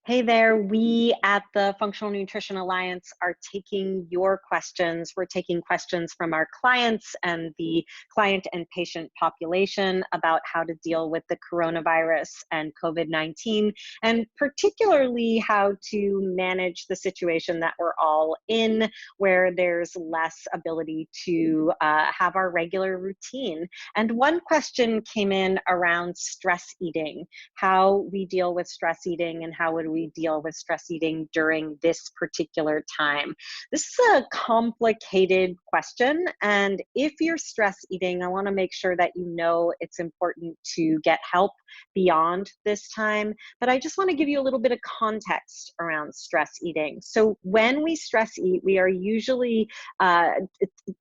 Hey there, we at the Functional Nutrition Alliance are taking your questions. We're taking questions from our clients and the client and patient population about how to deal with the coronavirus and COVID-19, and particularly how to manage the situation that we're all in, where there's less ability to have our regular routine. And one question came in around stress eating, how we deal with stress eating and how would we deal with stress eating during this particular time. This is a complicated question, and if you're stress eating, I want to make sure that you know it's important to get help beyond this time. But I just want to give you a little bit of context around stress eating. So when we stress eat, uh,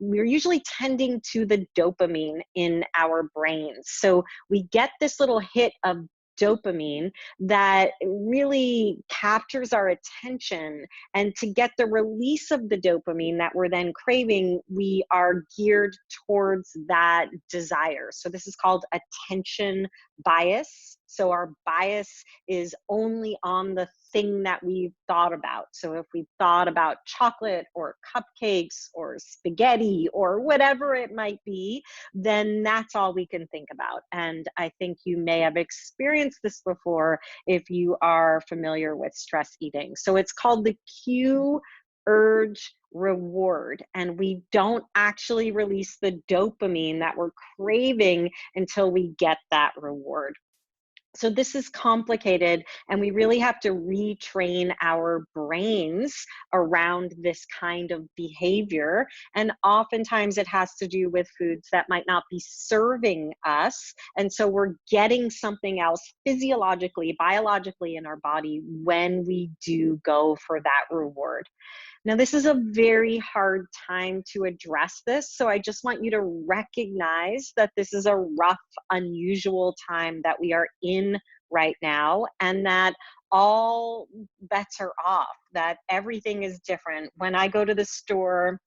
we're usually tending to the dopamine in our brains. So we get this little hit of dopamine that really captures our attention. And to get the release of the dopamine that we're then craving, we are geared towards that desire. So this is called attention bias. So our bias is only on the thing that we've thought about. So if we thought about chocolate or cupcakes or spaghetti or whatever it might be, then that's all we can think about. And I think you may have experienced this before if you are familiar with stress eating. So it's called the cue, urge, reward. And we don't actually release the dopamine that we're craving until we get that reward. So this is complicated, and we really have to retrain our brains around this kind of behavior. And oftentimes it has to do with foods that might not be serving us. And so we're getting something else physiologically, biologically in our body when we do go for that reward. Now, this is a very hard time to address this, so I just want you to recognize that this is a rough, unusual time that we are in right now, and that all bets are off, that everything is different. When I go to the store,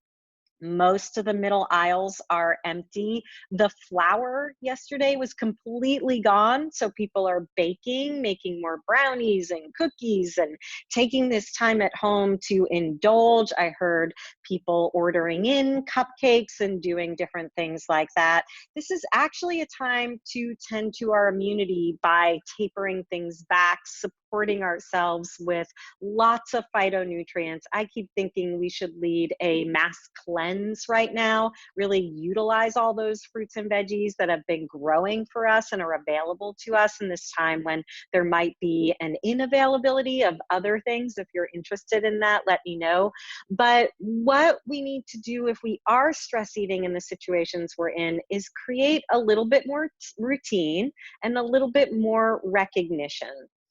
most of the middle aisles are empty. The flour yesterday was completely gone. So people are baking, making more brownies and cookies and taking this time at home to indulge. I heard people ordering in cupcakes and doing different things like that. This is actually a time to tend to our immunity by tapering things back, supporting ourselves with lots of phytonutrients. I keep thinking we should lead a mass cleanse right now, really utilize all those fruits and veggies that have been growing for us and are available to us in this time when there might be an inavailability of other things. If you're interested in that, let me know. But what we need to do if we are stress eating in the situations we're in is create a little bit more routine and a little bit more recognition.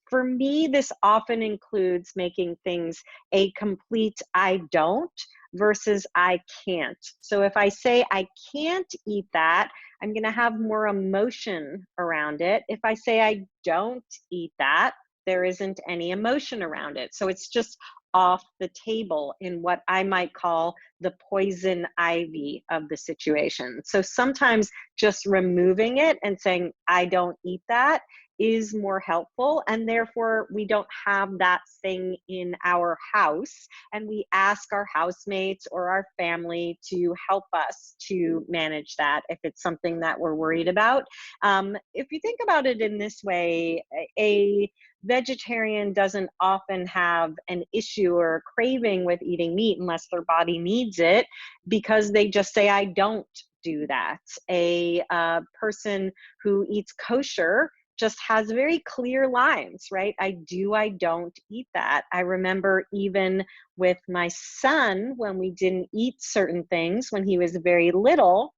For me, this often includes making things a complete I don't versus I can't. So if I say I can't eat that, I'm going to have more emotion around it. If I say I don't eat that, there isn't any emotion around it. So it's just off the table in what I might call the poison ivy of the situation. So sometimes just removing it and saying, I don't eat that, is more helpful, and therefore we don't have that thing in our house, and we ask our housemates or our family to help us to manage that if it's something that we're worried about. If you think about it in this way, a vegetarian doesn't often have an issue or craving with eating meat unless their body needs it, because they just say, I don't do that. A person who eats kosher just has very clear lines, right? I do, I don't eat that. I remember even with my son, when we didn't eat certain things when he was very little,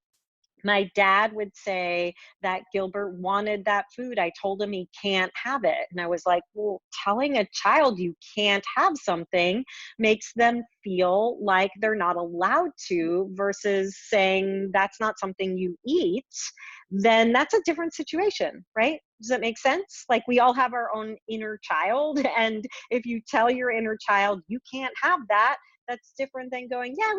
my dad would say that Gilbert wanted that food. I told him he can't have it. And I was like, well, telling a child you can't have something makes them feel like they're not allowed to, versus saying that's not something you eat. Then that's a different situation, right? Does that make sense? Like, we all have our own inner child. And if you tell your inner child you can't have that, that's different than going, yeah,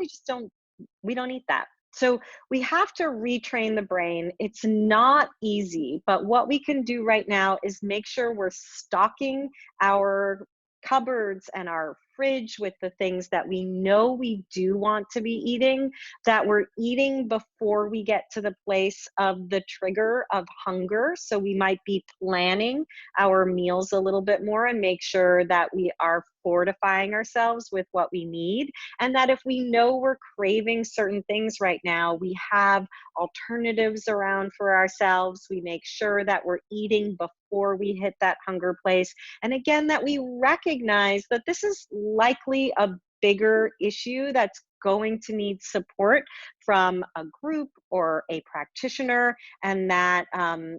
we don't eat that. So we have to retrain the brain. It's not easy, but what we can do right now is make sure we're stocking our cupboards and our fridge with the things that we know we do want to be eating, that we're eating before we get to the place of the trigger of hunger. So we might be planning our meals a little bit more and make sure that we are fortifying ourselves with what we need. And that if we know we're craving certain things right now, we have alternatives around for ourselves. We make sure that we're eating before we hit that hunger place. And again, that we recognize that this is likely a bigger issue that's going to need support from a group or a practitioner, and that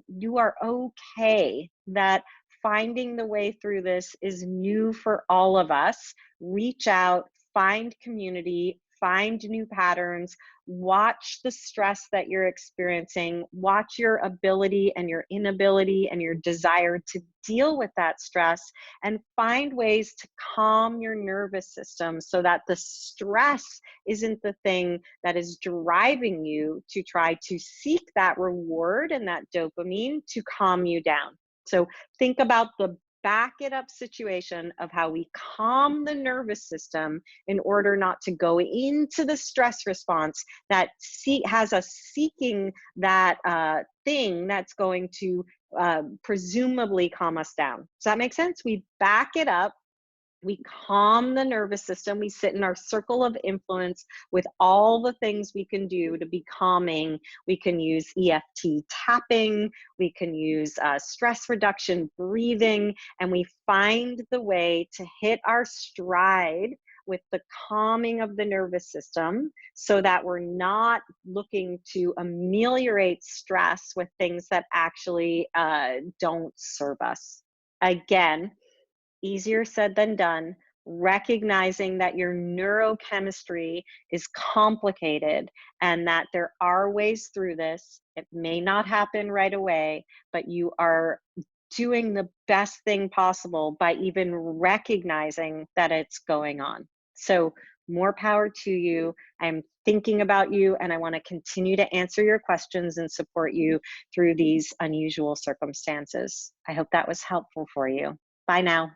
you are okay, that finding the way through this is new for all of us. Reach out, find community, find new patterns, watch the stress that you're experiencing, watch your ability and your inability and your desire to deal with that stress, and find ways to calm your nervous system so that the stress isn't the thing that is driving you to try to seek that reward and that dopamine to calm you down. So think about the back it up situation of how we calm the nervous system in order not to go into the stress response that has us seeking that thing that's going to presumably calm us down. Does that make sense? We back it up. We calm the nervous system. We sit in our circle of influence with all the things we can do to be calming. We can use EFT tapping. We can use stress reduction breathing. And we find the way to hit our stride with the calming of the nervous system so that we're not looking to ameliorate stress with things that actually don't serve us. Again, easier said than done, recognizing that your neurochemistry is complicated and that there are ways through this. It may not happen right away, but you are doing the best thing possible by even recognizing that it's going on. So, more power to you. I'm thinking about you, and I want to continue to answer your questions and support you through these unusual circumstances. I hope that was helpful for you. Bye now.